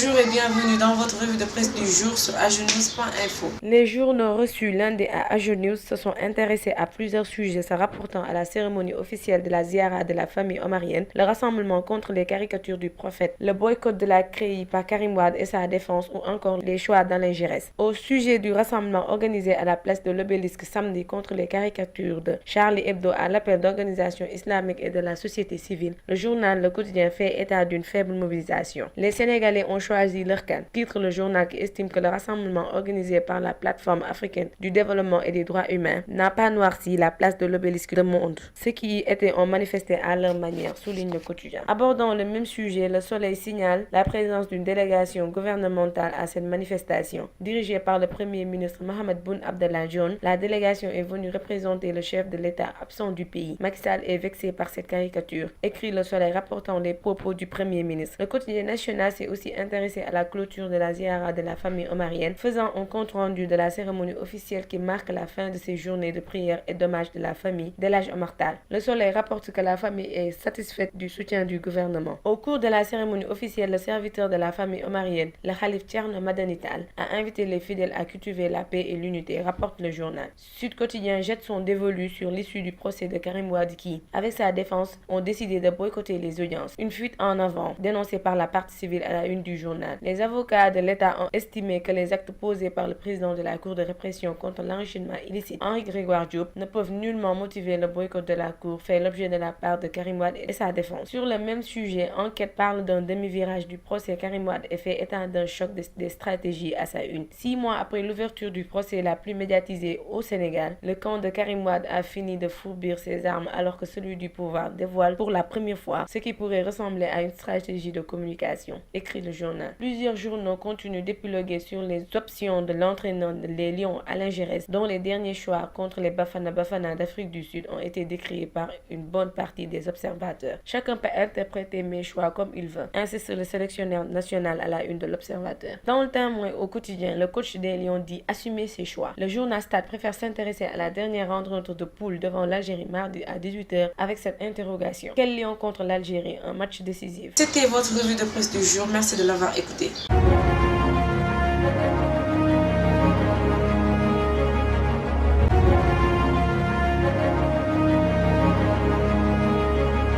Bonjour et bienvenue dans votre revue de presse du jour sur agenews.info. Les journaux reçus lundi à Agenews se sont intéressés à plusieurs sujets se rapportant à la cérémonie officielle de la ziara de la famille omarienne, le rassemblement contre les caricatures du prophète, le boycott de la CREI par Karim Wade et sa défense ou encore les choix d'Alain Giresse. Au sujet du rassemblement organisé à la place de l'Obélisque samedi contre les caricatures de Charlie Hebdo à l'appel d'organisations islamiques et de la société civile, le journal Le Quotidien fait état d'une faible mobilisation. Les Sénégalais ont choisi leur camp, titre le journal qui estime que le rassemblement organisé par la plateforme africaine du développement et des droits humains n'a pas noirci la place de l'Obélisque du monde. Ceux qui y étaient ont manifesté à leur manière, souligne Le Quotidien. Abordant le même sujet, Le Soleil signale la présence d'une délégation gouvernementale à cette manifestation. Dirigée par le Premier ministre Mohamed Boun Abdallah Dionne, la délégation est venue représenter le chef de l'État absent du pays. Macky Sall est vexé par cette caricature, écrit Le Soleil rapportant les propos du Premier ministre. Le Quotidien national s'est aussi intéressé à la clôture de la ziara de la famille omarienne, faisant un compte-rendu de la cérémonie officielle qui marque la fin de ces journées de prière et d'hommage de la famille d'El Hadj Omar Tall. Le Soleil rapporte que la famille est satisfaite du soutien du gouvernement. Au cours de la cérémonie officielle, le serviteur de la famille omarienne, le Khalif Thierno Madani Tall, a invité les fidèles à cultiver la paix et l'unité, rapporte le journal. Sud Quotidien jette son dévolu sur l'issue du procès de Karim Wade qui, avec sa défense, ont décidé de boycotter les audiences. Une fuite en avant, dénoncée par la partie civile à la une du journal. Les avocats de l'État ont estimé que les actes posés par le président de la Cour de répression contre l'enrichissement illicite, Henri-Grégoire Diop, ne peuvent nullement motiver le boycott de la Cour, fait l'objet de la part de Karim Wade et sa défense. Sur le même sujet, Enquête parle d'un demi-virage du procès Karim Wade et fait état d'un choc des stratégies à sa une. 6 mois après l'ouverture du procès la plus médiatisée au Sénégal, le camp de Karim Wade a fini de fourbir ses armes alors que celui du pouvoir dévoile pour la première fois ce qui pourrait ressembler à une stratégie de communication, écrit le journal. Plusieurs journaux continuent d'épiloguer sur les options de l'entraîneur des Lions Alain Giresse, dont les derniers choix contre les Bafana Bafana d'Afrique du Sud ont été décriés par une bonne partie des observateurs. Chacun peut interpréter mes choix comme il veut, insiste le sélectionneur national à la une de l'Observateur. Dans le Témoin au quotidien, le coach des Lions dit assumer ses choix. Le journal Stade préfère s'intéresser à la dernière rencontre de poule devant l'Algérie mardi à 18h avec cette interrogation. Quel Lion contre l'Algérie, un match décisif? C'était votre revue de presse du jour. Merci de l'avoir écouté.